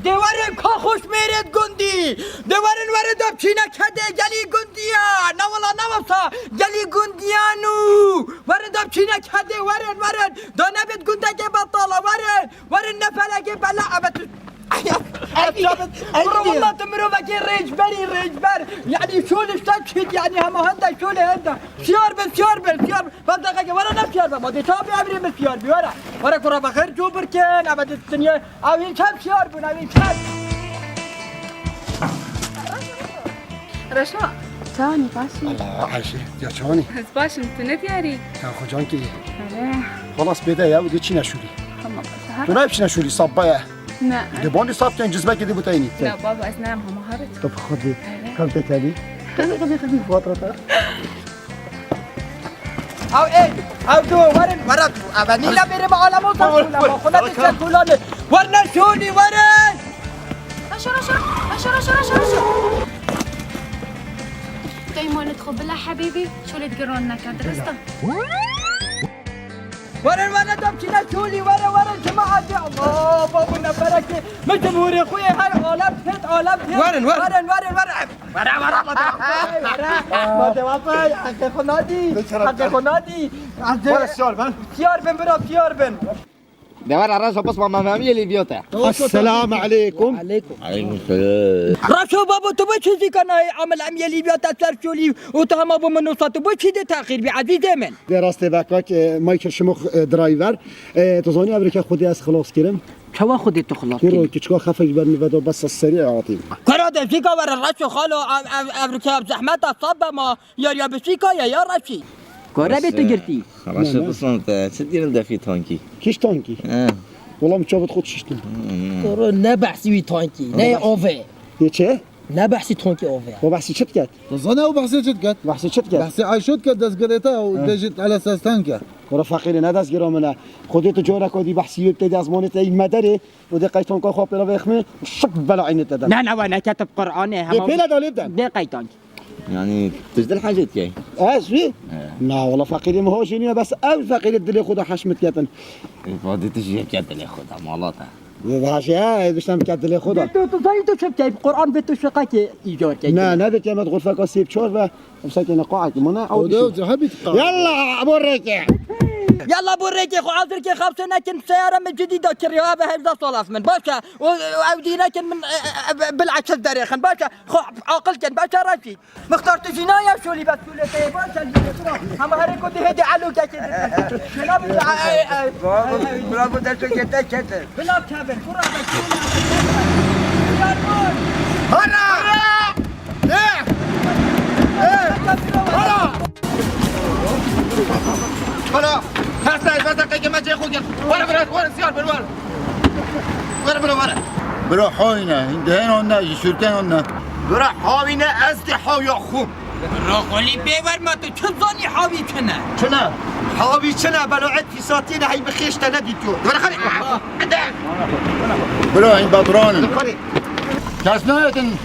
دیوارن که خوش میرد گندی دیوارن ورد دب چینه کده گلی گندیا نه والا نه واسا گلی گندیانو ورد دب چینه کده ورن دانه بید گنده که بطاله ورن نفلگه بلا ابتو برو والله تمرو بكي ريج بر يعني شو الاشتكيت يعني هم هندا شو هندا سيار بدقيقه ورا نفسيار ما دي تابي امري بالسيار ورا كره بخير جو بركن ابد الدنيا او ينشب سيار بنا ينشب رشا تاني باشي الله عايشة يا شاني باشي انت نتياري يا اخو جانكي ايه خلاص بدا يا ودي تشي نشولي هم تو نايبش نشولي صبايا لا دبوني صاب كان جزبه كده بتايني لا بابا اسنانها مهارت طب خذي كم تكالي خذي فترة او ايه او دو ورا ابني لا بيري بعالمو تقول خنا تشكلون ورنا شوني ورن رشا دايما ندخل بالله حبيبي شو اللي تقرون لنا كان درسته ورن دمشينا شولي ورن جماعة الله بابنا بركة مجمهور اخويا هاي عالم ثلاث ورن ما توافق حق خنادي ولا السيار سيار بن دور الراس بص ماما مامي اللي بيوتا السلام عليكم عليكم السلام راشو بابا تو بچی کنه عمل عملی بیا تاثر شولی و تو هم ابو منو ساتو بچی ده تاخیر بی عزیز من دراسته باکاک مایکل شموخ درایور تزانی امریکا خودی از خلاص کردم شو خودی تو خلاص كيرو كيتشكو خفيف برمي بدو بس السريع عاطيم كرا فيكا ورا الرشو خالو امريكا بزحمت الصبا ما يا بسيكا يا رشي كرا بيتو جرتي خلاص بص انت تدير انت في تانكي كيش تانكي والله متشابط خد ششتم كرا نبحثي وي تانكي لا اوفي يتشي نبحثي تانكي اوفي وبحثي شت كات تظن او بحثي شت كات بحثي شت كات بحثي عايشوت كات داس قريتها ودجت على اساس تانكا ورفاقي لنا داس جرامنا خديت جورك ودي بحثي بتدي ازمونت اي مدري ودي قيتون كو خو بلا بخمي شق بلا عين تدل لا وانا كاتب قراني دي بلا دولبدا دي قيتان يعني تجدل حاجات يعني شوي لا والله فقير ما هو جيني بس او فقير الدلي خدها حشمت كاتن فاضي تجي كده اللي ياخدها مالاتها هاشي باش نعمل كات اللي خدها تو شفت القران بيتو شقاكي ايجار لا نبت يا مدخل فك سيب شوربه ومسكين قاعد منا ودو حبيت يلا ابوريك يلا بوريك يا اخو عذرك خمسه لكن سياره من جديده كريوها بهذا صلاف من باشا وعودينا من بالعكس الدريخ باشا عاقلك باشا راشي مختار تجينا يا شولي بس شولي باشا هم هريكو دي هدي علوك كده برافو ده شو كده كده بلا كابل هلا هسه بس دقيقة ما جاي خوك ورا سيار ورا برو حوينه هندهين هنا شركين هنا برا حاوينا أزدي حاوي أخو راقولي بيور ما تشزاني حاوي كنا شنا حاوي شنا بلوعت في ساتين هاي بخيش تنبيتو ورا خلي برو عند بدران كاسنايتن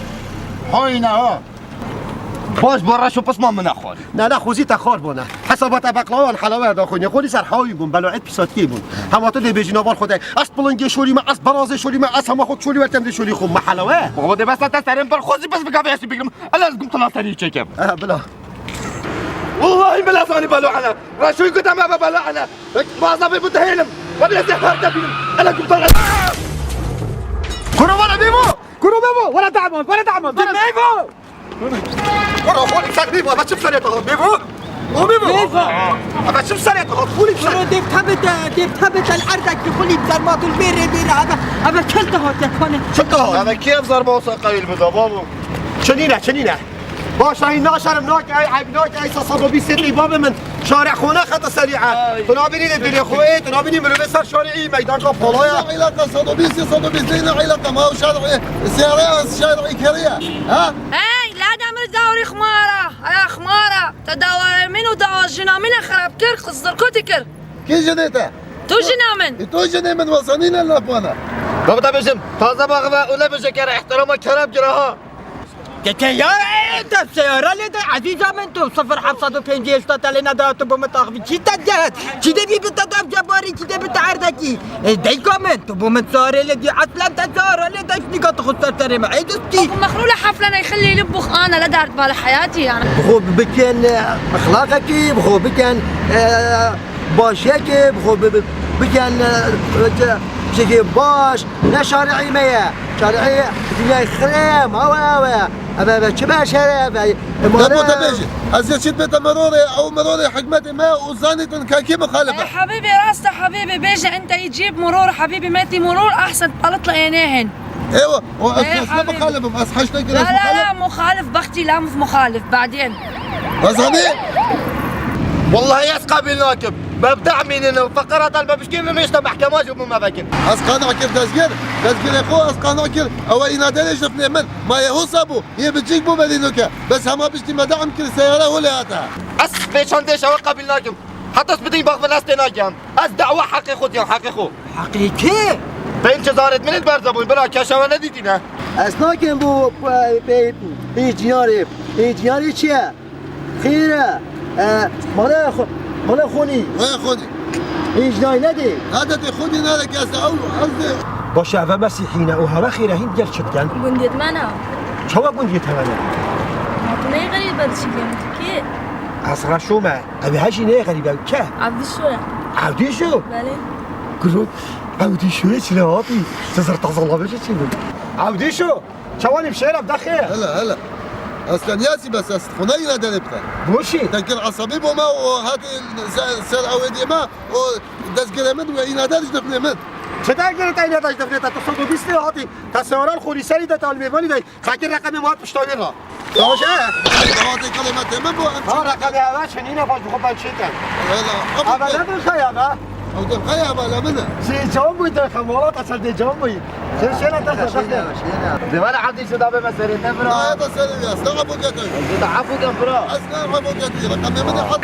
حوينه ها باش برا شو بس ما من أخوان لا خوزي تخار بونه حسابات بقلاوه الحلاوه داخل خودی سر حاوی بون بلوعت پیساتی بون هم تو دی بجینا بار خدای اس بلنگ شوری ما اس براز شوری ما اس هم خود شوری ورتم دی شوری خو محلوه بابا ده بس أنت سرين بر خوزي بس بقى بس بيقولم أنا لازم طلع تاني شكل بلا والله بلا ثاني بلوعنا راشوي قدام ما بلوعنا ما صابي بتهيلم ولا زهر تبينم أنا قمت طلع كرو ولا بيبو ولا دعمون بيبو كرو خولي سر بيبو ما تشوف سريته بيبو بيبو ما تشوف سريته خولي شنو ديب تبت الأرض تخلي بزرمات البير هذا كلته يا كونه شفته أنا كيف ضربة وسقايل بدا بابا شنينه باش هاي ناشر مناك اي عيب مناك اي صصبو بي سيري باب من شارع خونه خط سريعه تنابيني الدنيا خوي تنابيني من سر شارعي ميدان قبلايا علاقة صدوبيس لنا علاقة ما هو شارعي شارعي كريه ها هاي لا دامر دوري خمارة يا خمارة تداور منو داور جنا من خراب كر خصدر كوتكر كي جنيته تو جنا من تو جني من وصلين اللافوانا بابا بجم تازه باغ ولا بجكر احترام كرم جراها انت السيارة اللي عزيزة من تو 0750 اشتغلنا داتو بمطاخ شي تجهد شي دبي بتضاف جباري شي دبي تعرضكي داي كومنت بومن صار اللي دي اصلا تزار اللي داش نيكا تخسر تري ما عيدتي مخلولة حفلة أنا يخلي يلبخ أنا لا دارت بال حياتي يعني بخو بكن اخلاقك بخو بكن باشك بخو بكن شكي باش لا شارعي ميا شارعي دنيا خرام هوا أبا شبه شرف تبو تبيجي هسه شد بيت مروري او مروري حكمتي ما وزاني كي مخالفه يا حبيبي راسته حبيبي بيجي أنت يجيب مرور حبيبي ماتي مرور أحسن طلت له عينيهن ايوه إيه واصلا مخالفه بس حشتك لا مخالف بختي لا مش مخالف بعدين بس هذه والله يسقى بالناكب ببدع من انه فقرات البابشكين من يشتى محكمات وما فاكر اسقانا كيف تسجيل يا اخو اسقانا كيف او ينادي شفنا من ما يهو صابو هي بتجيك بو مدينوكا بس هما بيشتي مدعم كل سياره ولا هاتها اس بيش عنديش اوقع بالناكب حتى بدي باخذ الناس تناجم اس دعوه حقي خذ يا حقي خو حقيقي بين شزارت من البرزبون بلا كاشا وانا ديتنا اسناكن بو بيجياري چیه خیره مالا خونی وين خذي هیچ نای ندی هذا خذي نالك يا او قصدي باشه اول مسیحینه و هوا خیره هین گل چتکن بنديت معنا چوا بندیه تمنه ما غريبة هذا الشيء كي اصغر شو ما ابي هاشي نه غريبه که عبد الشورى عودی شو بله گروه عودی شو چی هاتی تزر تظل بشه چی بود عودی شو چوانی بشير بدخل هلا اصلا ياسي بس خنينا دلبتا بوشي تنكر عصبي بوما وهذه سر او ديما ودزقل من وينادرش دفن من چه درگیری تا اینا داشت دفنه تا تصادو بیستی هاتی تا سواران خوری سری دا طالبانی دای خاکی رقم مواد پشتاوی را باشه هذه كلمات من بو ها رقم اول چنینه باش بخوب من چیتن هلا اولا دو خیابه او دم خيابه لا منها چی جام بود در خمالات اصل دی جام بود چه شینا دخل زمان عبدي شو دابا مسيرة لا نبرا هذا سلم يا استغرب وجهك تعفو كم برا اسمع ابو جدي رقم من حط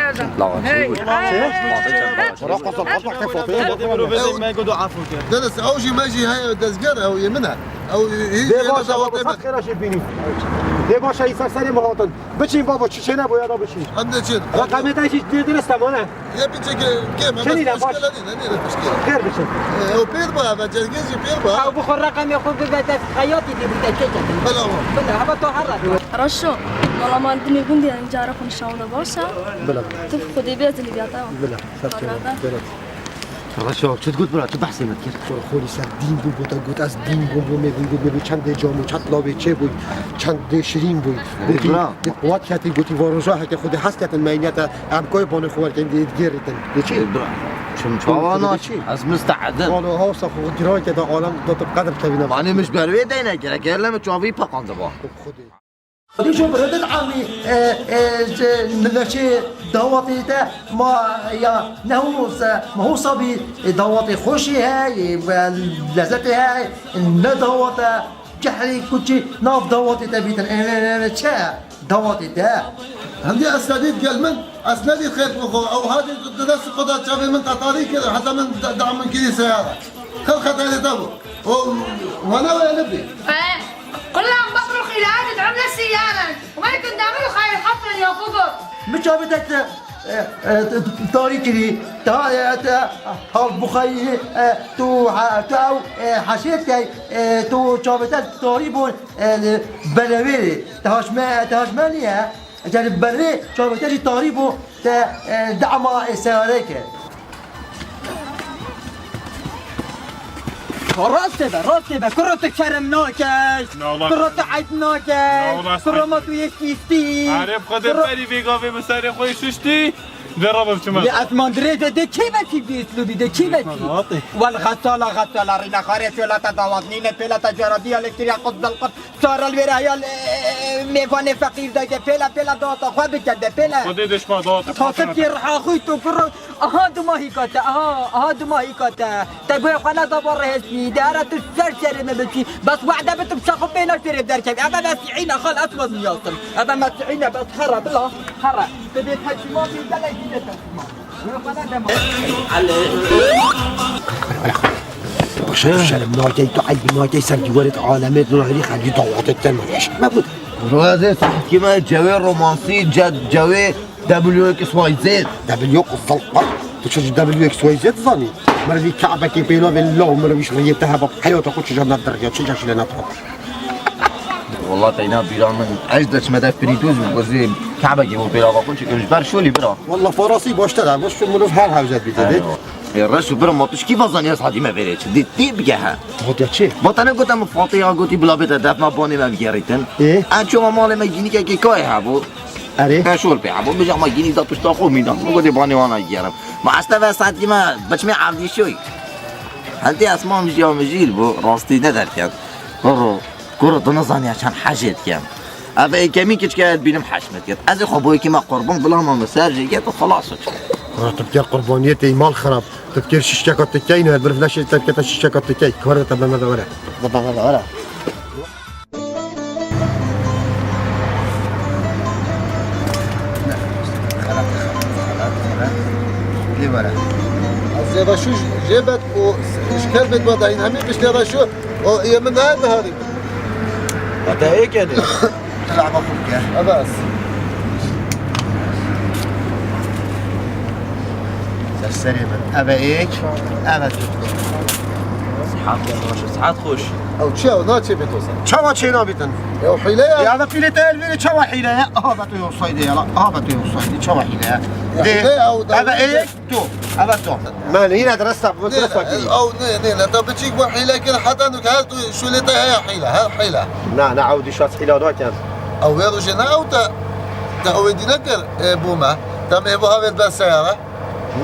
درس اوجي ماجي هاي دزقر او يمنها او هي دی باشه بابا خیرش بینی دی باشه ایسا سری مهاتن بچین بابا چه نباید بچین عندنا شيء رقمی تا هیچ درست مانه يا بنتك كيف شنو لا مشكله باش؟ دي المشكله خیر بچین هو بيربا بجرجيزي بيربا او بخور رقم ياخذ بذات خياطي دي بدك كيكه بلا بلا هبطوا حرك رشو والله ما الدنيا قندي أنا جارك إن شاء الله بوسة بلا تفقد بيت اللي بيعطاه بلا بلا رشا چه تقول برا چه بحثی متکر خوری سر دین بود بودا گوت از دین بود میگو چند جامو چند لابه چه بود چند شیرین بود برا. وقت کتی گوتی وارنجا که خود هست کتن مینیت امکای بانه خوار کن دید گیریتن چی برا چون چواناش از مستعدم حالا ها صف گرای که در عالم دو قدر تبینم معنی مش بروی دینه گره که لما چوابی پاقانده با خودی شو بردت عمي نشي دواتي تا ما يا نهوس ما هو صبي دواتي خوشي هاي لذتي هاي ندوات جحري كوتشي ناف دواتي تبيتن انا تشا دواتي تا عندي اسناديد قال من اسناديد خير مخو او هذه نفس القضاء شافي من تطاري كذا حتى من دعم من كذا سياره خل خطأ تابو وانا ويا نبي كلهم بطلوا خلال عملة سيارة وما يكون تعملوا خير حفلة يا كبر مش بدك طريقي تا هال بخي تو حشيت تو شابتك طريبون بلويري تهاش مانيا جانب بلوي شابتك طريبو دعم سيارك راسته با كرة كرم ناكش كرة عيد ناكش كرة ما تويش كيستي عارف خود بری بیگاوی به سر خودی ششتی درابم شما لأثمان دريجة دي كيفتي بيسلوبي دي كيفتي والغسالة رينا خارج ولا تدواتنين ولا تجارة الكتريا قد القد صار الورايا ميفان فقير دا بيلا دوتا خوا بكده بيلا خودی دشما داد خاطر كي رح اخويتو كرة اها دماهي كاتا اها دماهي كاتا تبوي قناة دبر هسني دارة تسرسر مبكي بس وعدة بتمشاخو بينا شريف دركب هذا مسيحينا خال اسود مياصل هذا مسيحينا بس حرة بلا حرة تبيت هالشي ما في دلع شرم ناجي تعيب ناجي سرقي ورد عالمات نهري خلي ضوات التنميش ما بود هذا صح كيما جوي رومانسي جد جوي دبليو اكس واي زد. دبليو الزلقة تشوف دبليو اكس واي زد ظني مرة كعبة كي بينو بين اللو مرة مش غير تهبط حياته كل شيء جاب الدرجة شيء جاش لنا تحط. والله تينا بيرا من اجدش مدى بريدوز وزي كعبة جيبوا بيرا كل شيء مش برشولي برا. والله فراسي باش تلعب باش في الملوف هار هاوزات بيتدي. الرش برا ما تش كيف ظني اصحى ما فيريتش دي بيها. هو شيء. بطنه قلت ام فاطمه قلت بلا بيت داف ما بوني ما بيريتن. ايه. انشو ما ما يجيني كي كاي هابو. اري. كشول بيعبو بيجا ما يجيني دا تشتاقو ميدا. ما قلت باني وانا يجرب. ما استوى ساعتي ما بچمي عبدي شوي. انت اسماء مش يوم مجيل بو راستي ندر كان. كرة تنظني عشان حاجات كان. أبا كمين كش كاد بينم حشمت كات. أزي خبوي كما قربان بلا ما مساجي كات خلاص. تفكير قربانيتي مال خراب تفكير شيشكا تكاين هاد برفلاش تفكير شيشكا تكاي كورة تبع ماذا ولا تبع ماذا ولا ليه ولا زيادة شو جابت وشكل بتوضعين همين مش زيادة شو هي من هذا هذه أنت هيك يعني تلعب أخوك يا بس سليمان أبا إيش أبا صحات خوش او تشاو ناتشي بتوصل شوا تشينا بيتن يا حيلة يا هذا في لتال في شوا حيلة هذا تو يوصيدي يلا هذا تو يوصيدي شوا حيلة أبا إيش تو أبا تو ما هنا درست او نينا طب بتشيك حيلة كده حتى انك هاتو شو اللي هي حيلة ها حيلة نا عودي شات حيلة ودوكان او يا رجنا او تا او دي نكر بوما تم يبو هافت بس سيارة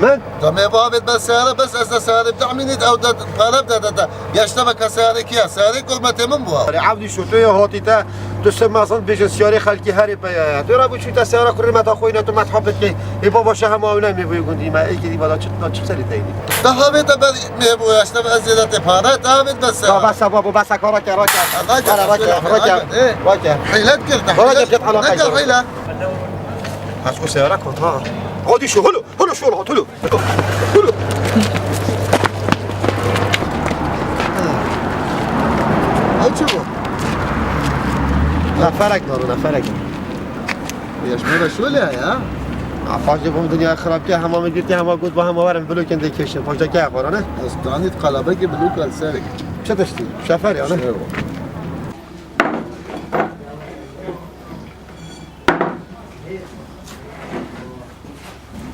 من؟ تم يبو هافت بس سيارة بس أسا سيارة بتعمينيت او طلب دا يشتبك سيارة كيا سيارة كل ما تمم بوها عودي شو تو هاتي تا تسمى اصلا بيجن سيارة خلكي هاري بيا تو رابو شو تا سيارة كل ما تاخوينا تو ما تحبت كي يبا باشه هم اونا مي بيقول دي ما اي كدي بلا تشت سري تايني تا هافت بس ميبو يشتبك زيادة تفارة تا هافت بس سيارة بس بابو بس راكا حيلات كرت حيلات حيلة هاسكو سيارة كنت ها هادي شو هلو شو هلو هاتشو لا فرق فرق يا شمال شو اللي ها عفاش بهم دنيا خراب كي هم ما قلت هم قلت بهم ورم بلوك اند كيشن فاش كي اخبار انا استانيت قلبك بلوك السارق شو تشتي شافري انا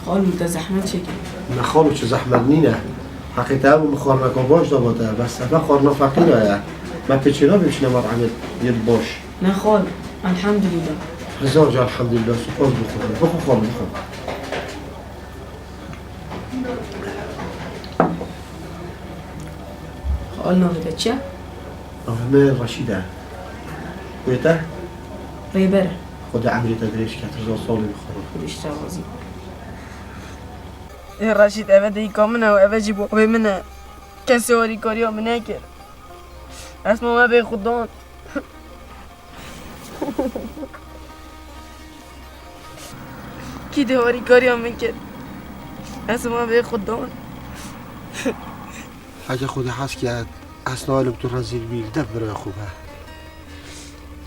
خالو انت زحمت شكل نخالو چه زحمت نینه حقیقتا هم مخارنا کن باش داباده بس سبا خارنا فقیره ما پیچینا بمشنه مرعمل ید باش نه خال الحمد لله هزار جا الحمدلله سپاس بخورم بخور خالو بخور خال نامده چیه؟ نامه رشیده بیته ریبره خود عمری تدریش که 1000 سالی بخورم خودش توازی رشید اوه دیگه منه و اوه جیبو به منه کسی هاری کاری ها منه کرد اسمه ما به خودان کی ده هاری کاری ها من کرد اسمه ما به خودان اگه خودی حس کرد اصلا علم تو رزیل بیل دب برای خوبه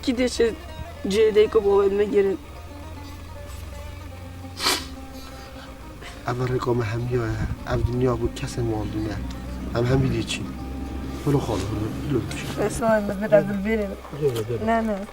کی ده چه جیده که باید مگیرد اول رقم همیه اب دنیا بود کسی ماندونه هم بیدی چی بلو خالو بلو بشه اسمه ما به دل بیره نه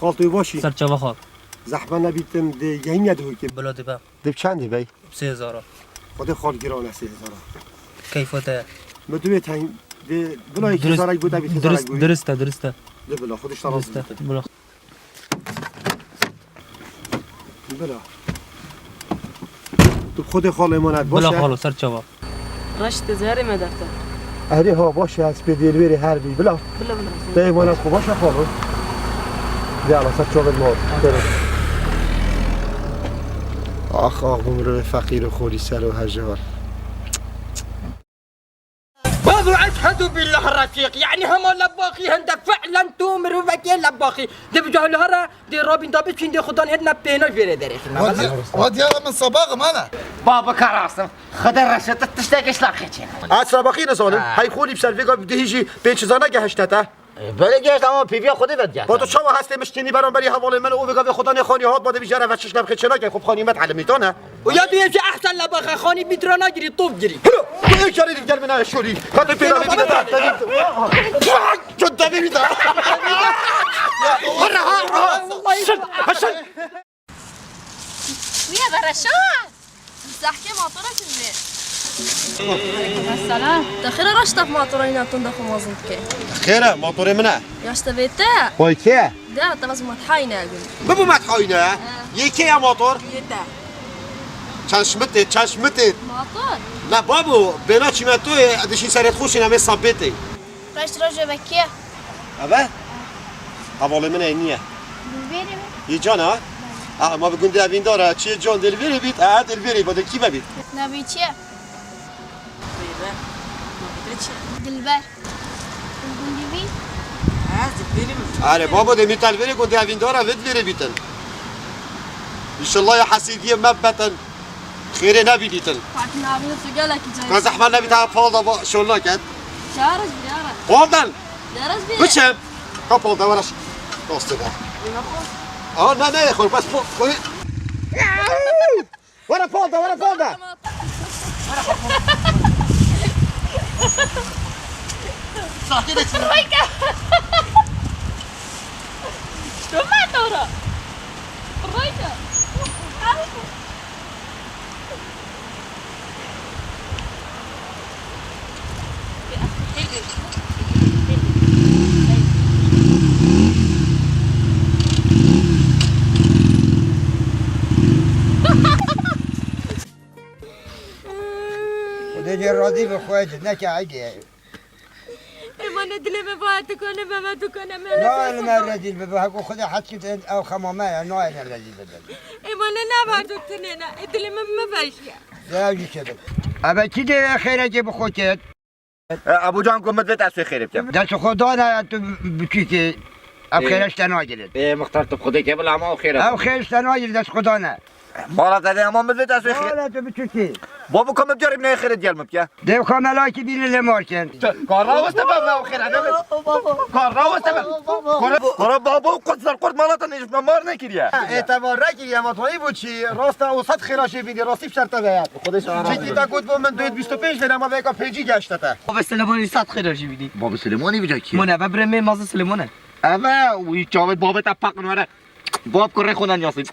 خالتوی باشی سر چه خال زحمه نبیتم ده یهی ندهوی که بلا دبا دب چنده بی 3000 خود خال گرانه 3000 کیفته مدوی تاین ده بلا یک هزارک بود بی 1000 بود درسته ده بلا خودش تراز بلا بلا تو خود خال امانت باشه بلا خالو سر چه رشت زهري ما دفته اره ها باشه از به دیلوری هر بی بلا بلا بلا ده امانت خوب باشه خالو یالا سر چاقد ماد آخ بمرو فقیر و خوری سر و هجار بابو اشهد بالله الرفيق يعني هم لباقي هندك فعلا تومر وفكين لباقي دي بجهل هرا دي رابين دابي تشين دي خدان هدنا بيناش بيري داري ودي انا من صباغم انا بابا كراسم خدر رشد تشتاقش لاخيتين اصلا باقی نزانم هی خولی بسر ویگا بدهیجی پنج زانه گهشته بله گشت اما پیویا خودی بد با تو چاو هستی مشتینی برام بری حواله من او ویگا خدا نه خانی هات باده بیجاره و چشم خیلی چنا که خب خانیمت علمی تانه ويا دو يجي احسن لباقي خاني بيترانا جري طوب جري تو این کاری دیگر من شوری خاطر پیرا ببینه جد ببینه ويا برشاد تحكي ماطورة في البيت السلام تخيل رشطة في ماطورين تنضخ مازنك خیره موتور منه يا اشتبيتها وای که دار تبز متحاينة اقول ببو متحاینه یکی یا موتور يتا چند شمته ماطور نه بابو بنا چی تو ادشین سرت خوشی نمی ثابته رشت رجع بكيه اوه حواله من اینیه بالبيري یه جانا ما بگون دوین داره چیه جان دلویری بید دلویری باده کی ببید نبي چيه دلبر آره بابا دمی تلویری گون دوین داره ودویری بیتن انشالله یا حسیدیه مبتن خیره نبیدیتن فاكر نابين سجلك جاي من زحمه نبیده پالدا با شلنا کرد شارج بيارا پالدن دارج بيارا بچم ها پالدا ورش دوسته ده نه خور بس خور ورا پالدا شو ما ترى رويكا ودي راضي بخواج نك عادي ما ندري ما تكون ما تكون ما لا انا الرجل ببهك خذ حكيت او خمامه نوع الرجل بدل ما انا بعد تنينا ادري ما فاش لا يجي كده ابا كده خير اجيب اخوك ابو جان قوم مدت اسوي خير بتم داش خدانا انت بكيتي اب خيرش تناجل ايه مختار خديك قبل عام او خير او خيرش تناجل داش خدانا مرات هذا ما مدت اسوي خير لا انت بكيتي بابا كم بجرب من خير ديال مبكي ديو كاملاكي بين اللي ماركن قرا واستباب خير هذا قرا واستباب قرا بابا قد القرد مالات نجف مار نكريا اعتبار رکی یا مطایی بود چی راست و صد خیراشی بیدی راستی بشرط بیاد خودش چیتی تا گفت من 225 بدم اما بگم پیجی گشته تا بابا سلمانی صد خیرشی بیدی بابا سليماني بجا كي منه ببرمه مازه سلمانه اما ويجاوب بابا تپق نوره باب كره خونن ياسين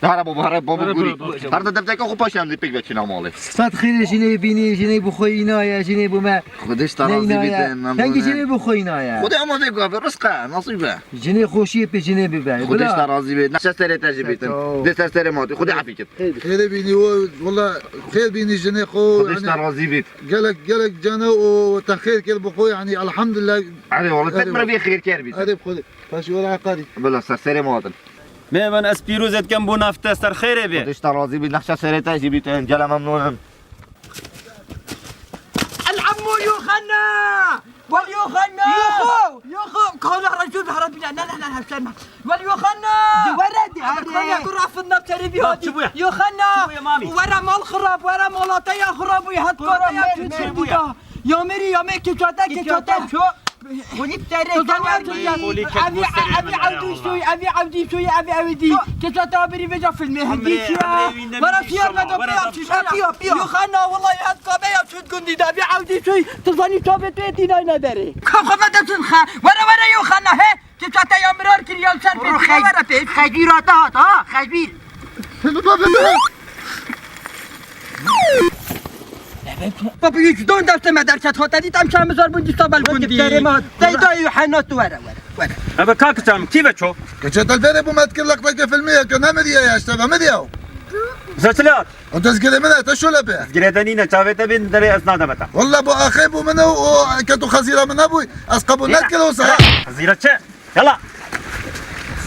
هر بابا گوری هر دفعه که خوب پاشم دی پیک بچینم ماله صد خیر جنی بینی جنی بخوی اینا جنی بوم خودش ترازی بیتن تنگی جنی بخوی اینا خود اما بگو رزقه نصیبه جنی خوشی پی جنی ببر خودش ترازی بیت نشه سر تجی بیتن دست سر ماتی خود عفی کت خير بيني والله خير بيني جني خو خودش ترازی بیت قالك جانا وتخير كل بخوي يعني الحمد لله آره والله تمر بی خیر کر بیت هذا بخوي فاشي ولا عقاري بلا سر ماتن من اسپیروزت کم بو نفته سر خیره بی خودش ترازی بیت نشه سر تجی بیتن جل ممنونم العمو يوخنا واليوخنا يوخو كون رجل هرب بلا لا هشنا واليوخنا وردي انا كل رافضنا بتربي هادي يوخنا ورا مال خراب ورا مالاتي خراب ويهد كوتا يا ميري يا ميكي كيتا شو خوني بتري ابي عودي شوي ابي كيتا بري بيجا في المهدي ورا فيها بيا يوخنا والله يهد كوبيا شو تقول لي ابي عودي شوي تظني توبتي دينا ندري خف تنخا ورا يوخنا هي چطور یا مرار کردی یا سر برو پیش نوره پیش خجیرات ها خجیر بابا یک دون دست مدرکت خاطری تام شام بزار بودی تا بلکوندی دای حنات وره أبا كاك تعمل كيف تشوف؟ كنت الفيديو ابو ما تكون لقطه في المية كنا مديا يا اشتبه مديا زلزلات وانت تسقلي منها تشو لبه جريدانينا شافيتا بين دري أسناد متى والله ابو اخي ابو منه وكنتو خزيره من ابوي اسقبوا نكل وصح زيرة شيء يلا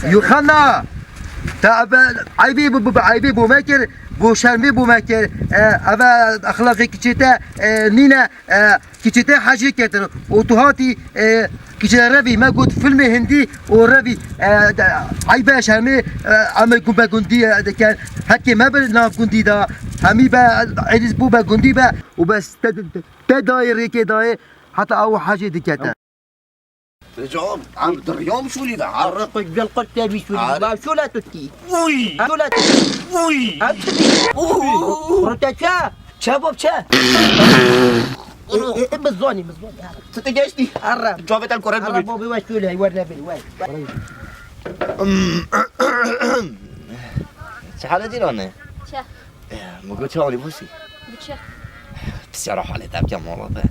يوحنا تعب عيبي عيبي بو ماكر بو شرمي بو ماكر أبا أخلاقي كتيتا نينا كتيتا حاجة كتر وتهاتي كتير ربي ما قلت فيلم هندي وربي عيبة شرمي عمل كوبا جندي كان هكي ما بناف جندي دا همي با عيد بو با جندي با وبس تداير كداير حتى أول حاجة دي كتر رجعوا عم اليوم شو اللي بعرف عرقك بالقرط تبي شو لا تتكي وي شو لا تتكي وي رتشا شابوب شا بالزوني ستجاشتي عرب شافت الكورة عرب بابي وش تقول هاي ورنا بي وين شو حالة دي لونه؟ چه؟ ما قلت هاولي بوسي بچه؟ بس يروح على تاب كم مرة ده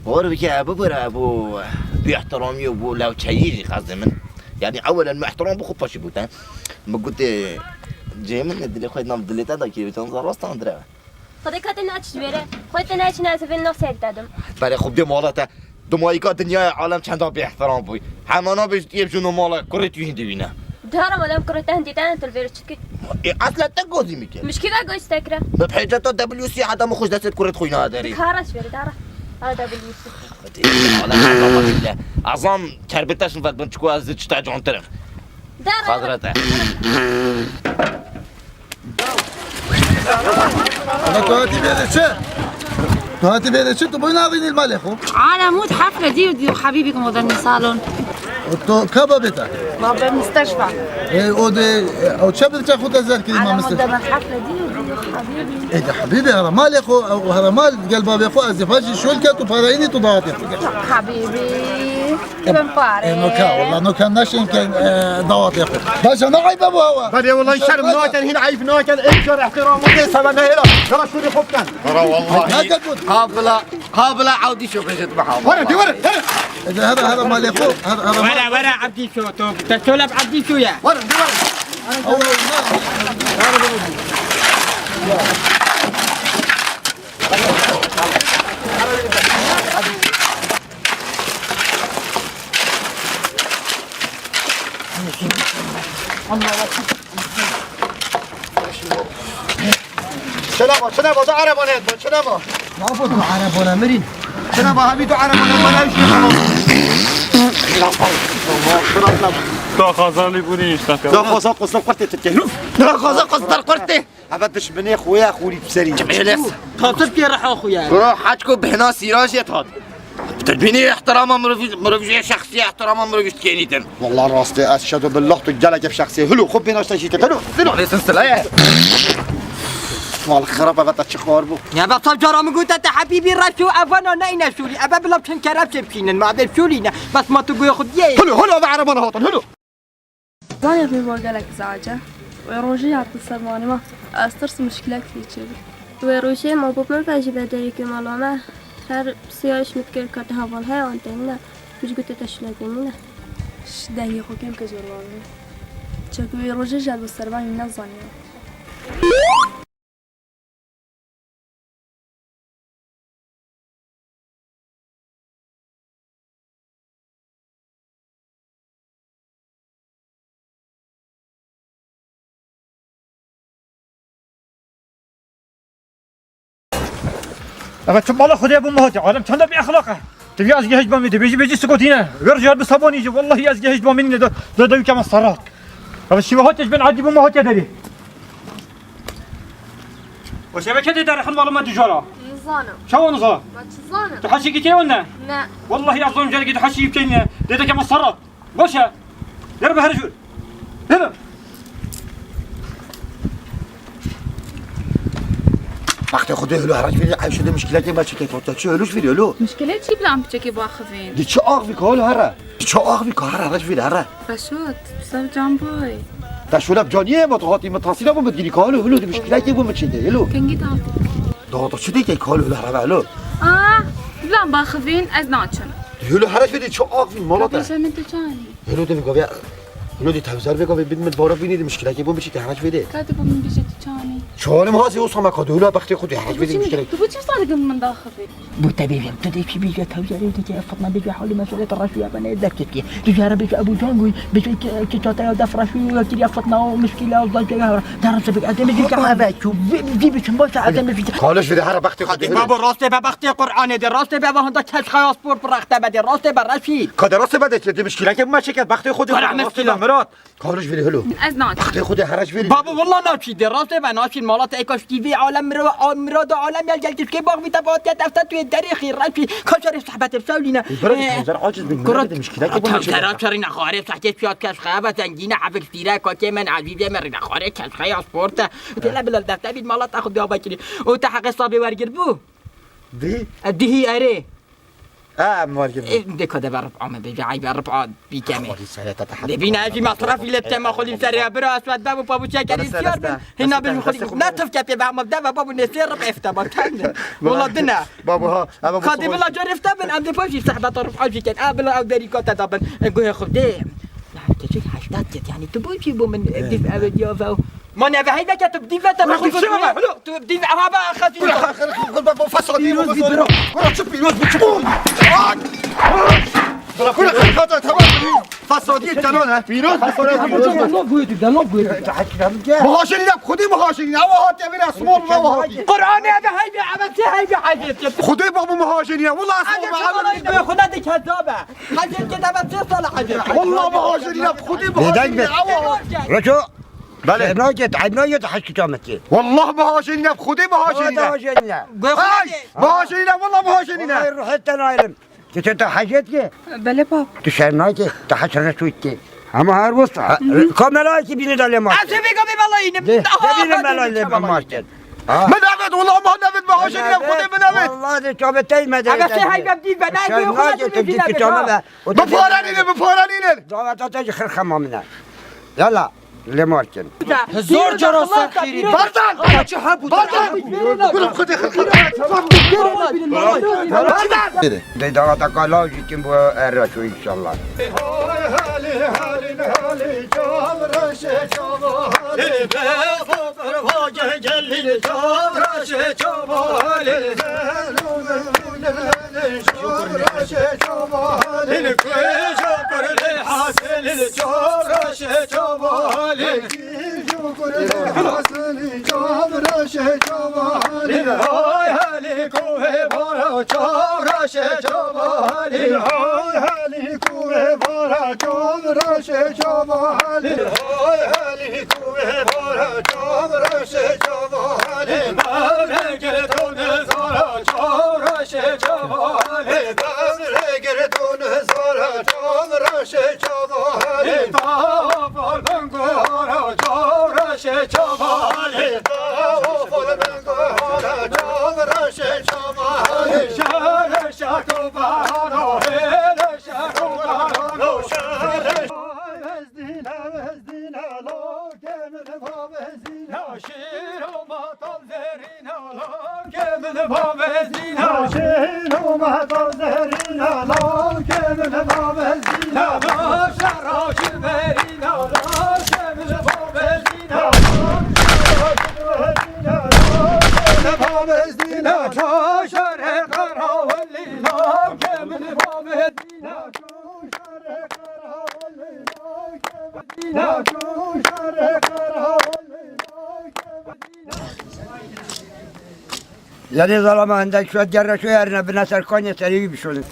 بقول بك ابو برا ابو باحترامي وابو لو تشيري قصدي من يعني اولا مع احترام بخو باش بوتا ما قلت جاي من الدلي خويا نام دليتا دا كي تنظر راس تندرا خدي كاتي ناتش بيره خويت ناتش ناس في النص هدادم بري خب دي مالته دمايكا دنيا عالم چند باحترام بوي همانا بيش يبجونو مالا كريت يهندينا دارم ولم كرت هندي تاني تلفير تشكي اصلا تقوزي ميكي مش كذا قوي تكره بحيجة دبليو سي عدم خوش دست كريت خوينا داري كارس بيري داره هذا باليوسف عظام كربتاش نفات بنتشكو از تشتاج عن طرف داره خضرته انا تواتي بيدك شو تواتي بيدك شو تبغى ناظرين المال يا اخو على مود حفلة دي ودي حبيبكم وضعني صالون تو كبا بيتك ما بالمستشفى ايه ودي او شاب تاخذ ازال كذا ما على مستشفى مود الحفلة دي ودي حبيبي ايه ده حبيبي هذا مال يا اخو وهذا مال قلب ابي اخو ازفاجي شو الكات وفرايني تضاطي حبيبي ابن فاري نوكا والله نوكا ناشن كان ضواط يا اخو باشا نعيب ابو هوا بدي والله شرم نوكل هنا عيف نوكل انشر احترام وليس من هنا ترى شو اللي خبتن ترى والله قابلة عودي شو بيجت معها ورا دي ورا هذا مال يا اخو هذا مال ورا عبدي شو تسولف عبدي شو يا ورا دي ورا أول شنو ده عربانه شنو ما عرب ولا مرين شنو هبيتو عربانه ولا تا خازاني بونيش لا خاصة قصة قرتي تتكلم لا خاصة قصة قرتي عبدش بني اخويا اخوي بسري جميلس خاطرتي راح اخويا روح حاجكو بهنا سيراجيت هاد بتدبيني احتراما مروفي شخصية احتراما مروفي كينيتن والله راستي اشهد بالله تجلك في شخصية هلو خب بينا اشتشيت هلو عليه سلسلة مال خرابة بتتش خاربو يا بطل جرام قلت انت حبيبي رشو افانا نينا شولي ابا بلا بشن كراب شبكين ما عبد شولينا بس ما تقول خد يي هلو هذا عربانه هوطن هلو زاني في بوغالك زعجة ويروجي عطل السرماني ما استرس مشكلة كثير ويروجي ما بوبنا فاجي بدري كمالوما هر سياش متكر كرت هاول هاي وانتنا مش قلت تشلديننا شداهي خو كم كزوراني تشكو ويروجي جاب السرماني من الزاني أبا تبالله خدي أبو مهاتي عالم كان بي أخلاقه تبي أزجي هجبا مني بيجي سكوتينا يرجع بصابون يجي والله أزجي هجبا مني ده كم الصرات أبا الشبهات بين عدي أبو مهاتي دري وشبكة دار خل والله ما تجارة نظانة شو نظام ما تظانة تحشي كتير ولا لا والله أظلم جالك تحشي يمكن ده كم الصرات باشا يربح رجل هنا وقتی خود هلو هرج فیری عیش ده مشکلاتی ما چه تو چه هلوش فیری هلو مشكلة چی بلام بچه باخفين دی چه آخ فی هلو هره چه آخ فی هره هرج فیری هره رشاد بسبب جنبوي تشولب جانیه ما تو هاتی متاسیلا بوم بگیری که هلو دی مشکلاتی بوم چه ده هلو كنجي دالتك دادا چه دیگه که هلو هره هلو بلام باخفين از ناچن هلو هرج فیری چه آخ فی مالاته كابيشة من تجاني هلو دی میگه هلو دی توزر بگو ببین مت بارا بینید مشکلاتی بوم چه هرج فیری كاتبه من بيجي تجاني چالم هاسی اوسما که هلو وقتی خود هرج فیری مشکلاتی تو بچی صادق من داخفين بوتبي تدي في بيجا توزاري تجي فاطمه بيجا حول مساله الرشوه بنا ذكرتي تجارة بيجا ابو جانجوي بيجي كيتاتا دف رشوه كتير فاطمه مشكله وضجه درس بك ادم بيجي حباكو دي بيجي باش ادم في کالش فیری هره وقتی خود بابا راسته به وقتی قرآن در راسته به هنده کش خیاس پور پرخته بده راسته به رشید که راست بده چه مشکلاتی بوم چه وقتی خود مشکل مراد کالش فیری هلو از ناچن وقتی خود هرج فیری بابا والله ناشید راسته به ناشید مالات اکاش تیوی عالم مراد عالم یل جلدش که باغ میتفاوت دفتر توی دریخی رشید کاشر صحبت بسولینا برای عاجز بین مشکلاتی بوم چه ترى نخاره صحتي فيات كاش خابة زنجينة عفك تيرا كوكي من عزيزة من نخاره كاش خيا سبورتا تلا بلا دفتر بيد مالات تاخذ دوا بكري وتحقق صابي ورجر بو دی دي اري مارگیر ديك هذا برب عم بيجي عيب برب عاد بيكمل بينا اجي مصرف اللي بتما خلي سريع برا اسود بابو بابو شاكر يسير هنا بنخلي لا تفكر بابو مبدا بابو نسير رب افتا والله دنا بابو ها خدي بلا جرفت بن عم دفوشي سحبه طرف عجي كان بلا او دريكوتا طبعا اقول يا خدي تجيك حشتات يعني تبوي بو من ديف ابد يافو ما انا هيدا كتب ديف تبع تبدي ما بقى خدي فصل شوف بيروز بتشوف كل خطأ تمام فصل تمام بيروز مهاجرين خدي مهاجرين او هات يا اسمول ما هات قرآن هذا هيدا عملت هيدا حاجه خدي بابو مهاجرين والله اسمول خدها دي كذابه حاجه كده بس صالح حاجه والله مهاجرين خدي مهاجرين رجو بله ناجت عدناجت حش كتامتي والله مهاجرين خدي مهاجرين مهاجرين والله مهاجرين روح انت نايلم تتا حاجتك بله باب تشرناك تحشرنا شويتي اما هر وسط كاملاكي بيني دالي ما عسى بيقى ببلاين بيني ملاي بماشتن من أبد والله ما نبت مهاجرين خدي من أبد والله دي كابتي ما دي بس هاي بدي بناي شرناك تبدي كتامة بفورانين دعوة تجي خير خمامنا يلا لماركن زور جراس خيري بردان چه حبود بردان خدي دي دعوة كالاجي تنبو الرشو ان شاء الله يعني ظلمة عندك شوية جرة شوية أرنا بناس الكونية سريع بشون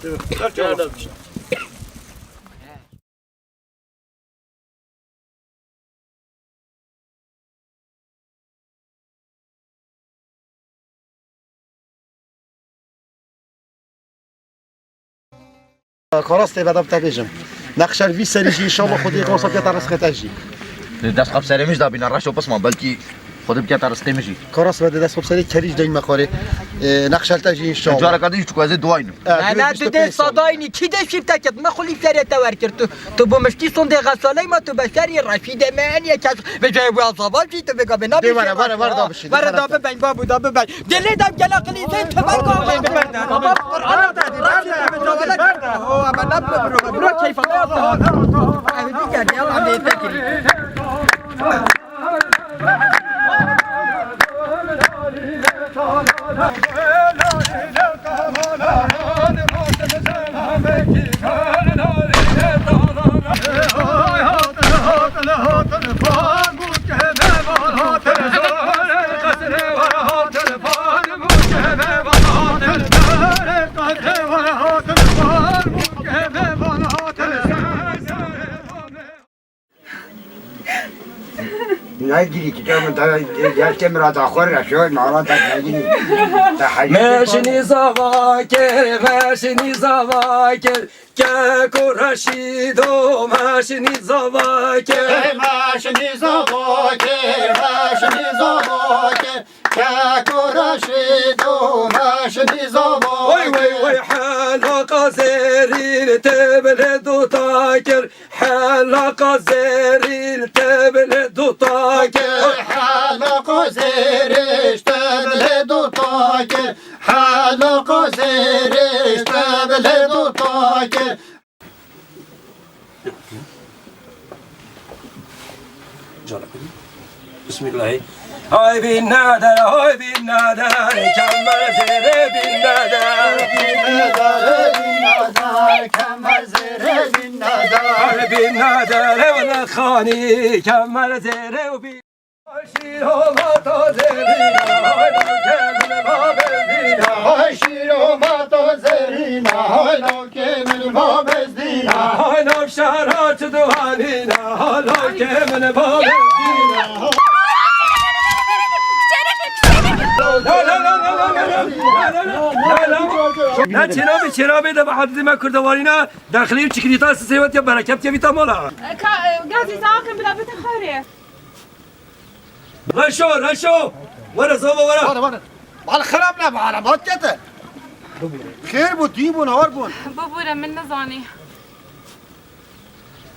خلاص تبقى دبت بيجم نقشر في سريجي ان شاء الله خدي قوصة يطرس ختاجي دست قبل سري مش دابين الرش وبس ما بلكي خود بکت رسقی میشی کاراس بده دست بسری کریج دین مخاره نقشلتا جی ان شاء الله جارا کدی چکو از دوینم نه تو ده صداینی چی ده شیفت کرد ما خلی سری تور کرد تو بمشتی صندوق غساله ما تو بشری رشید من یک کس به جای واصاباتی تو بگا به نام ورا دابه بین بابو دابه بین دلی دام جلا قلیزه تو بگا بابا قرآن دادی هو اما نبرو برو کیف اهدی کردی الله میتکری نگیری که من تا مراد آخر رشود مراد نگیری ماشنی زواکر ماشنی زواکر که رشید و ماشنی زواکر ماشنی زواکر ماشنی زواکر که رشید و ماشنی زواکر وای وای وای حلقه زرین تبل دو تاکر حلقه زرین تبل دو تاکر حلقه زرش تبل دو تاکر حلقه زرش تبل دو تاکر بسم الله هاي بالنادر هاي بالنادر كمل زر بالنادر كمل زر بالنادر هاي بالنادر ولا خاني كمل زر وبي شيرو ما تزرينا هاي كمل ما بزينا هاي شيرو ما تزرينا هاي لو كمل ما بزينا هاي نوب شهرات دوانينا هاي كمل ما بزينا نه چرا به ده حدود ما کردوارینا داخلی چکریتا سیوت یا برکت یا بیتا مالا قاعد يتعاقب بلا بيت خيري رشو ورا زوبا ورا مال خراب نه معنا ما كته خير بو دين بو نهار بون بابورا من نزاني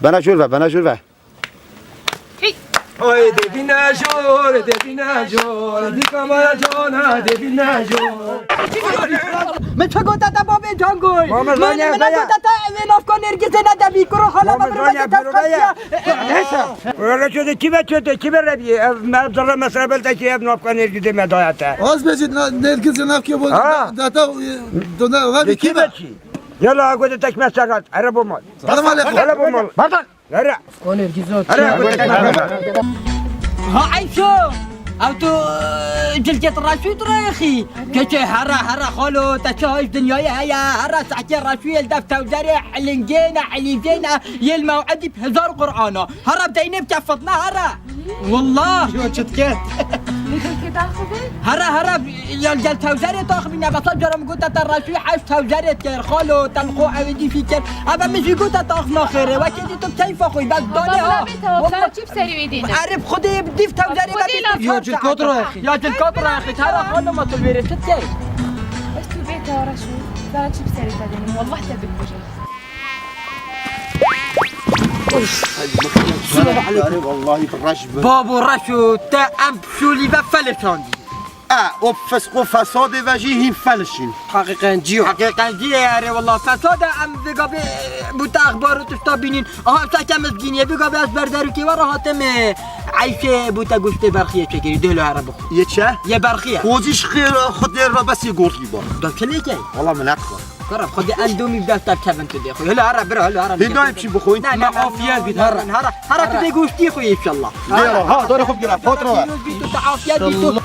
بنا شوربه اوه دبینا جور دی کاملا جانا دبینا جور من چه گوته تا بابی جانگوی من گوته تا اوین افکان نرگزه ندبی کرو خالا ما برو ولا شو کی بر ربی ما ضر مسئله بلتا کی ابن افکان نرگزه مدایته از بجید نرگز نفکی بود داتا دونا غبی کی بچی يلا اقعد تك مسرات عربو مال عربو مال لا ها عيشو او تو جلجة الرشيد رايخي كيشي هرا خالو تشاهش دنياي هيا هرا ساعتين رشيد دف توزاري حلنجينا حليزينا يلموعدي بهزار قرآنا هرا بدينا بكفتنا هرا والله شو تشتكت هرا يلجل توزاري تاخذنا بس جرم قلت الرشيد حاش توزاري كير خالو تلقو عودي فيكر اما مش قلت تاخذنا خير وكيدي تو كيف اخوي بس دوني ها والله كيف سري ويدينا عارف خدي بدي في توزاري يا جل كتر يا اخي ترى خلنا ما تلبيري تتكي بس تو بيت ورا شو لا كيف سري تدني والله تبي السلام والله بالرشب بابو رشو تا ام شولي بفلشاندي وفسق فساد وجيه فلشين حقيقة جي يا ري والله فساد ام بقى بوت اخبار تشتابينين ساكا مسكينيه بقى بس برداركي ورا هاتم عايشه بوتا قشت برخيه شكري دهلو عربو يتشه يا برخيه خوزيش خير خد بس يقول لي ده كليكي والله من اكبر قرب خدي اندومي بدافع كابن تدي اخوي هلا عرب برا هلا عرب هنا يمشي بخوي ما عافيات بيتهرن هرا كده قشتي اخوي ان شاء الله ها دور خب جرا فتره بيتو عافيات بيتو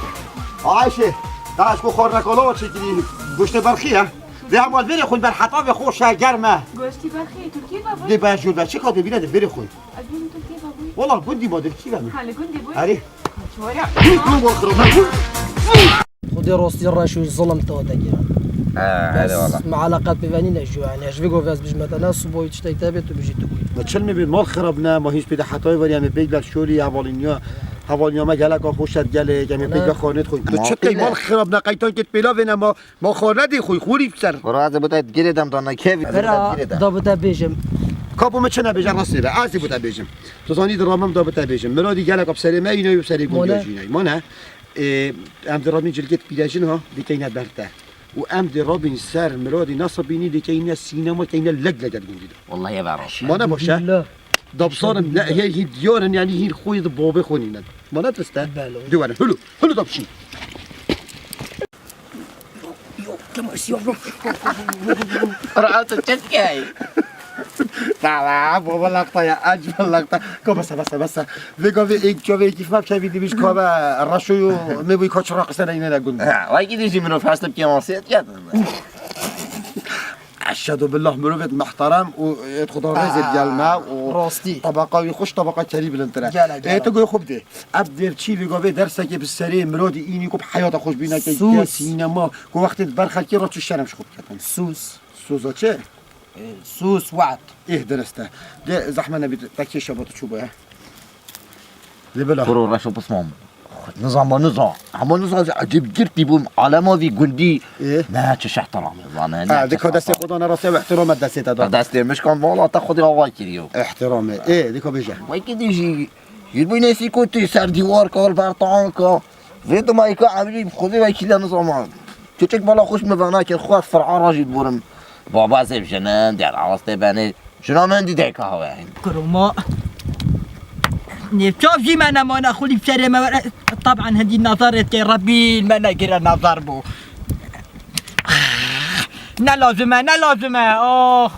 عايشه داش كو خورنا كولو شكري قشت برخيه ده مال بری خود بر حطاب خوش گرمه گوشتی برخی ترکی بابا دی باشو بچه کات ببینه بری خود ابین ترکی بابا والله گندی مادر کی بمی حالا گندی بود اری خدي روستي الرشوي ظلم تو دقيقة هذا والله مع علاقات ببنينا شو يعني ايش بيقول فاز بيجي مثلا صبوي تشتي تابت وبيجي تقول ما تشل مي مال خربنا ما هيش بده حتى وري ام بيجلك شوري اولينيا هوانیامه گلک خوشت گله کمی پیگا خانت خوی تو چه قیمال خراب نقیتان که پیلا وینم ما خانه خوی خوری بسر برو از بوده گیردم تا نکیوی برا دابتا بیجم کابو چه نبیجم راستی به عزی بوده بیجم تو زانی درامم دابتا بیجم مرادی گلک اب سری اینو سری گوجینای ما نه ام درامین جلگت پیداشین ها دیگه برته و ام درامین سر مرادی نصبینی دیگه سینما که لگ لگد گوجیده والله يا براش ما نباشه دبصارم لا هي ديارن يعني هي خوي بابا خونينا ما نتستا ديوانا هلو دبشي رأيت التسكي لا بابا لقطة يا أجمل لقطة كو بس فيكو في إيك شوفي كيف ما بشافي دي بيش كوبا الرشو مبي كوتش راقصنا هنا قلنا وايد يجي منو فاست بكي مارسيت يا أشهد بالله مروفت محترم ويدخل رزق ديال الماء راستي طبقة ويخش طبقة تريب الانترا إيه تقول خب ده أبدر شيء في قوي درسك بالسرير مرادي إني كوب حياتك خوش بينا كي سينما كو وقت برخل كي راتش الشرم شخوب كتن سوسا چه؟ سوس وعد إيه درسته ده زحمة نبي تكشي شباب تشوفه لبلا برو رشو بسمام نظام اما نظام عجيب جرتي بوم علامه في قندي ما تش احترام والله ديك دست خدا انا راسي واحترام دست داد دست مش كان والله تاخذ هواي كريو احترامي ايه ديك بيجا ما كده يجي يربي سي كنت سر ديوار كار برطان كا فيدو ما يكا عملي خذي وكيل نظام تشك بالا خوش مبانا كي خوات فرع راجل بورم بابا زي جنان ديال عراسته بني شنو من دي ديك هوا يعني كروما نشوف جي ما ناخذ بسري ما طبعا هذه النظارة ربي ما نقرا نظر بو نلازمه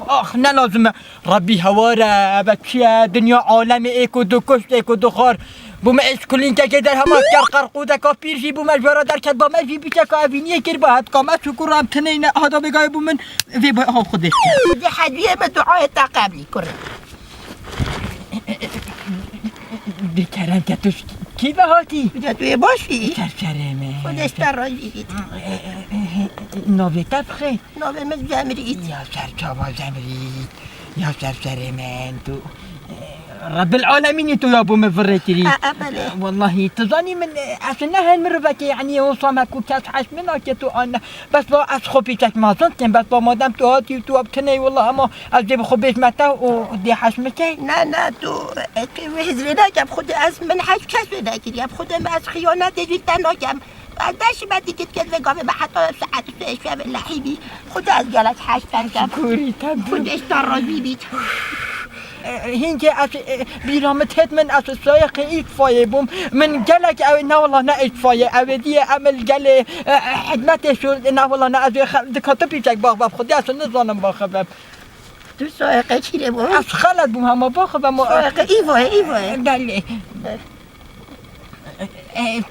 اخ نلازمه ربي هوارا بكيا دنيا عالم ايكو دو كشت ايكو دو خار بو ما ايش كلين كده هما قرقوده كافير جي بو مجبره در كد با ما جي بيچا كافينيه كير با هات قامت شكر رام تنين هذا بقاي بو من في با خودش دي حديه بدعاء تقابلي كره بیکرم که توش کی بهاتی؟ توی باشی؟ سرسرمه خودش تراجید نوی تبخه؟ نوی من زمرید یا سرچابا زمرید یا سرسرمن تو رب العالمين تو يا ابو مفرتري والله تظني من عشان هالمربك يعني وصامك وكاس حش منك تو انا بس با از خوبيتك ما زنتم بس با مادام تو هاتي تو ابتني والله اما از خوبيش متى ودي حشمتي لا تو وهزرنا جاب خد از من حش كسبنا كده جاب خد ما از خيانات جدا ناجم بعدش بعد كده كده قام بحط ساعات في شباب اللحيبي خد از جلس حش تنجم كوري تنجم خد اشتر بيبيت هینکه از بیرامت هد من از سایق ایتفایه بوم من گلک او نه والله نه ایتفایه اودی عمل گل خدمت شو نه والله نه از دکاتره پیچک باخ خودی اصلا نزانم باخم تو سایق چیه بوم از خالد بوم هم باخم سایق ایوه بله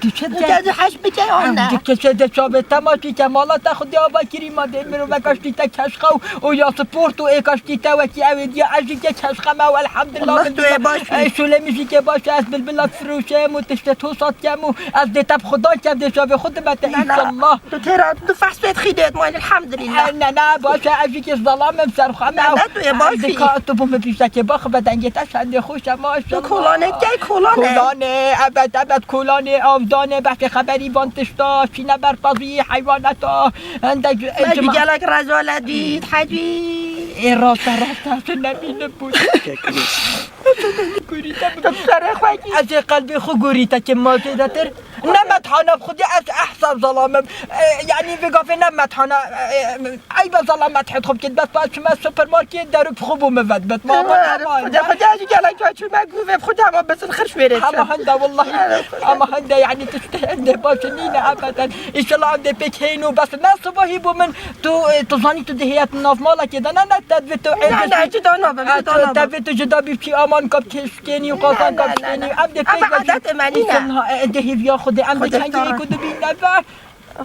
تو چه جد حش بجای آنه که چه شابه تماشی کمالات خودی آبا کری ماده مرو وکاشتی تا کشخو و یا سپورت و ایکاشتی تا وکی اویدی عجی که کشخمه و الحمدلله توی باشی شله میشی که باشه از بلبلات فروشم و تشت توسات کم و از دیتب خدا کم دی شابه خود بته انشالله تو ترا تو فحصت خیدت مال الحمدلله نه باشه عجی که ظلامم سرخمه نه توی باشی تو بوم پیشته که باخ بدنگت شنده خوشم ماشالله کولانه کی کولانه ابد کولانه آمدانه بحث خبری بانتشتا شینه برپازی حیوانتا اندک مجی گلک رزاله دید حجی راسته اصلا نمینه بود گوریتا بود سر خواهی از قلبی خو گوریتا که مازده تر نمتحانه خودی از احساب ظلامم یعنی بگافه نمتحانه ای با ظلامت حد خوب کد بس باید شما سوپرمارکت دارو خوب و مود بد ما خودی از گلک ها چون مگوه خود همه بس خرش میره همه هنده والله همه هنده يعني تستهنده باشه نینه ابدا ایشالله هم ده بکینو بس نه صبحی بو من تو تظنی تو دهیت ناف مالا که نه تدوی تو نه جدا نابم تدوی تو جدا بیفتی آمان کب کشکنی و قاسان کب کشکنی هم ده پیگ باشه عادت منی نه دهی بیا خود هم ده چنگی کدو بی نفر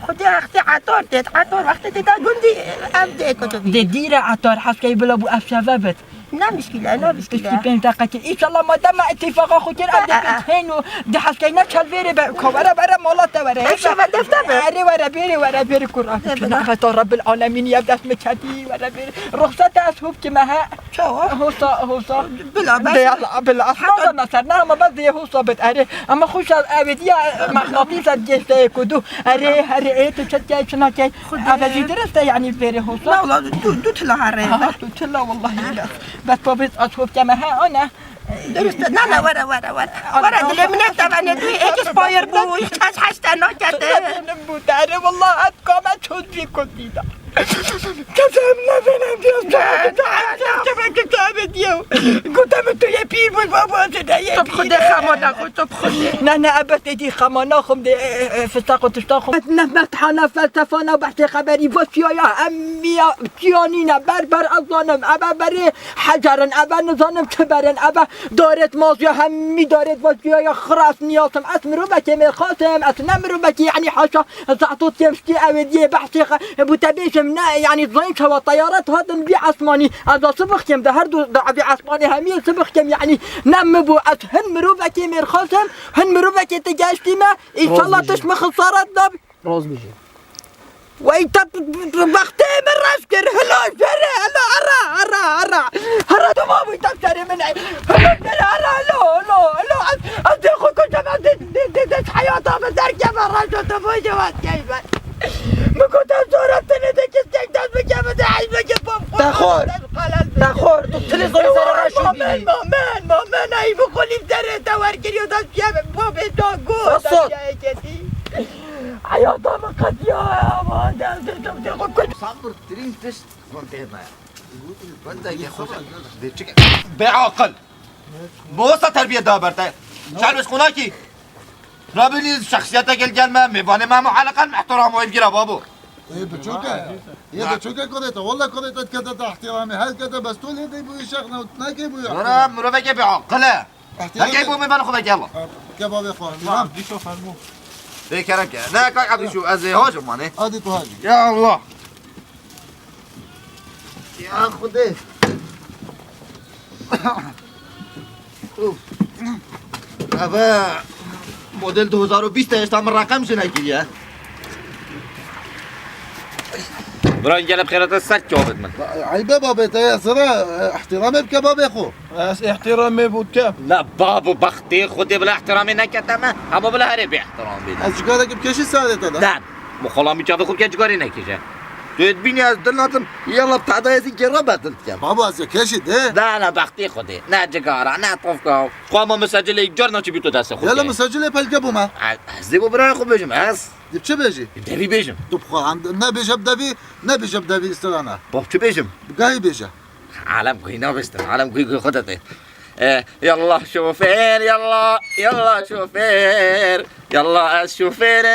خودی وقتی عطار دید عطار وقتی دیده گندی هم ده کدو بی دیر عطار حسکی بلا بو افشوابت نه مشكلة بين دقيقة إن شاء الله ما دام اتفاق خو كير أبدا بيتهينو دي حسكينا تشالفيري كورا برا مولاتا ورا إيش دفتر أري ورا بيري قرآن رب العالمين يبدأ مكتي ورا بيري رخصة أسهب كما ها هوسا بلا بس بلا اصلا مثلا ما بدي هوسا بتأري اما خوش الابديه مغناطيس الجسد كدو اري ايه تشتي شنو كي ابدي درست يعني بيري هوسا لا والله دو تلا هري تلا والله لا بس بس اشوف كما ها انا درست لا ورا دلي من تبع ندوي ايش سباير بو حش نكته نبو تعرف والله اتكم اشوفي كنتي كتبنا بنا ديو قلت متو يا بيبو بابا يا طب خدي خمانه طب خدي انا ابت دي خمانه خم دي فستاق وتشتاق نفتحنا فلسفانا بحث خبري فسيا امي كيانينا بربر اظنم ابا بري حجرا ابا نظنم كبرن ابا دارت مازيا همي دارت فسيا خراس نياسم اسمرو بكي من خاتم اسنمرو بكي يعني حاشا زعطوت يمشي اودي بحث ابو تبيش يعني ضين شوا طيارات هذا نبيع اسماني هذا صبخ كم ده هردو نبيع اسماني هميل صبخ كم يعني نمبو هن مروبكي من خاتم هن مروبكي تجاشتي ما ان شاء الله تشمخ خسارات دب راز بيجي وانت بختي من راسكر هلا شري هلا ارا دماغي تكسري من هلا هلا ادي اخوك جماعه دي حياتها بتركب الرجل تفوز كيف ما كنت زورتني ديك استعداد بجابة عيبك تخور تقتلي صار راشو بيجي مامان اي بقولي بدرت وركريو داس يا بابي دوغو الصوت حياتها مقد يا مان صبر ترين تست بعقل بوسط تربية دابرتي شعر خوناكي رابلي شخصيتك الجلمة مباني ما معلقا محترم ويبقى بابو ايه بتشوكا كوريتا والله كوريتا كده احترامي هل كده بس تقول هدي بو يشغنا وتناكي بو انا مرافقة بعقله هل بو مباني خذك يلا كباب يا اخوان تمام بدي شوف هالمو ليك ركع لا كاك عبد شو ازي هوجم ماني هادي تو هادي يا الله يا خدي ابا موديل 2020 استعمل رقم شنو كذا بران جلب خيرات السد جوابت من عيبه بابا يا سرا احترامي بكباب يا اخو احترامي بودكا لا بابو بختي خدي بلا احترامي نكتمه اما بلا هري باحترامي از جگارك بکشی سرت داد لا مخالامي جاب خوب جگاری نکشه تبيني از دلاتم يلا بتعدي هذه جربت انت بابا از کشی ده لا بختي خدي نا جگارا نا طفكا قام مسجل يجرنا چي بيتو دست خود يلا مسجل پلگبو ما زيبو برای خوب بجم اس دي چه بيجي دبي بجم تو بخو عند نبي جب دبي استرانا باب چه بجم گاهی بيجي عالم كوينا بستن عالم كوي خدته يلا شوفير يلا شوفير يلا الشوفير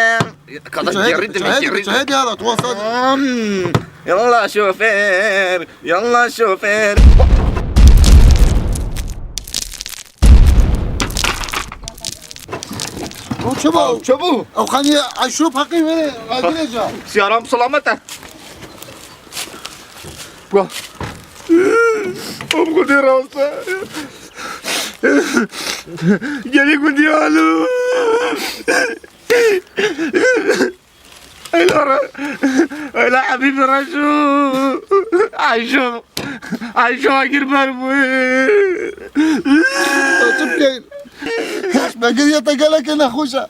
كذا جريد شهيدي هذا توصل يلا شوفير شبو او خليني اشوف حقي وين راجل جا سيارام سلامته ابو قدي راسه جالي قدي الو لا حبيبي رشو عايشو اجر بربوي تبكي باقي يتقلك انا خوشا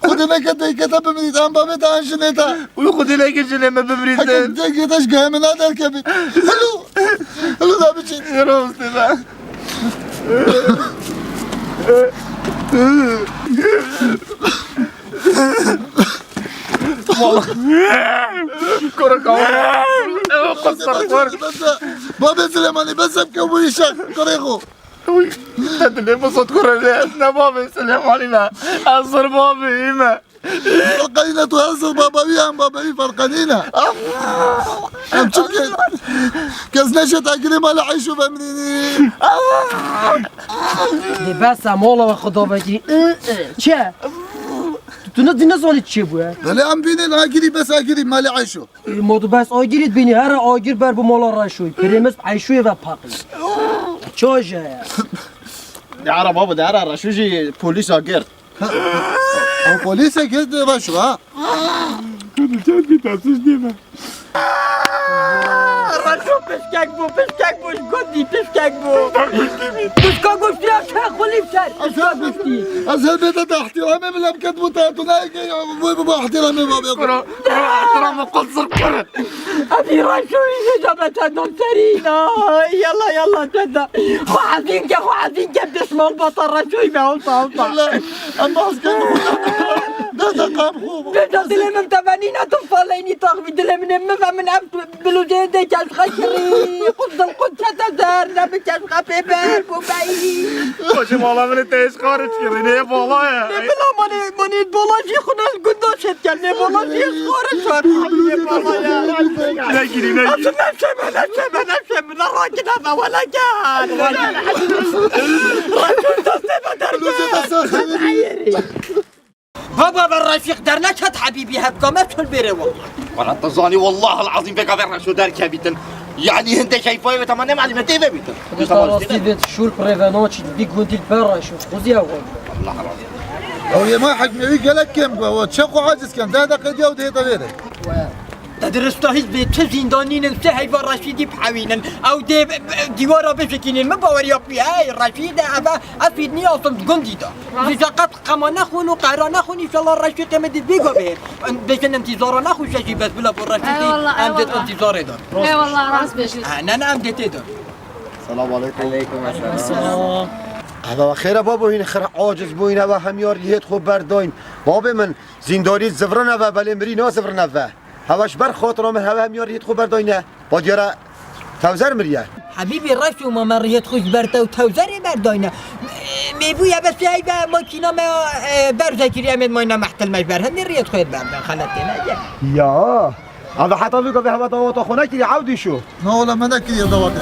خذنا كتب من يتعم بابي تعال شنيتا وخذ لك الجنة ببريدين حكي تشقى من هذا الكبد هلو ذا بتشي يا روستي ذا كورة بابي سليماني بس ابكي ابوي شك كوريخو تدري بصوت كورة احنا بابي سليماني لا اصر بابي ما فرقانينة تهزر بابا وياهم بابا وي فرقانينة ام تشكي كزنشة عقلي ما لعيشوا بامنيني دي بس مولا وخدا بجي چه تو نزانی چی بوده؟ بله ام بینین آگیری بس آگیری مالی عیشو مادو بس آگیرید بینی هر آگیر بر بو مالا راشوی پریمس عیشوی و پاقی چوجه دعرا بابا دعرا رشوجي بوليس اجر او پلیس گرد باشو ها رشو پشکک بو شگودی پشکک بو پشکا گوشتی اشا خلی بسر اشا گوشتی از هلبیت احترامي من لم كتبوا تاتونا با احترامي ما بيقولوا احترام قصر كره ابي رشو اجابة سرينا يلا جدا خو حزينك باسم البطل رشوي بهوطة الله اسكن ده قام هو ده دلم متبنين تفليني تغبي دلم من أب بلوجين ده كاس خشري قصد القدس تزار نبي كاس خفيفر بوباي وش والله من تيش خارج كذي والله يا بلا ماني بولا شي خنا القدوس كان بولا شي خارج والله يا نجري نفسي من الراجل هذا ولا كان بابا بالرفيق درنا كت حبيبي هبكم ما تقول بيري والله ولا تظاني والله العظيم بك غير شو دار كابتن يعني انت شايفه وتمنى معلم انت بيتن راستی بيت شو البريفانوتش بيقول دي البرا شوف خذي اول والله العظيم هو ما حق مي قال لك كم وتشقوا عاجز كم ده قد يود هي طبيعي تدرسته هيز زندانين انتهي بالرشيدي بحوينا او ديوارا بشكين ما باوري يقبي هاي الرشيد ابا افيدني اصلا قندي ده اذا قد قما نخون وقارا نخون ان شاء الله الرشيد مدد بيقو به بيكن انتظار نخون شي بس بلا بالرشيدي امدت انتظار دار اي والله راس بيجي انا امدت دار السلام عليكم عليكم السلام هذا خير بابا هنا خير عاجز بوينا و هميار يهت خوب برداين بابا من زنداري زفرنا و بل امري نا زفرنا و هواش بر خاطر من هوا هميار يهت خوب برداينه با ديارا توزر مريه حبيبي رشو ما مريت خوش برتا و توزر برداينه ميبويا بس هاي ماكينه ما برزكري امد ماينا محتل مجبر هني ريت خوش بردا خلتنا يا هذا حتى بيقول بهوا دوات خونه كي عودي شو ما ولا منك يا دوات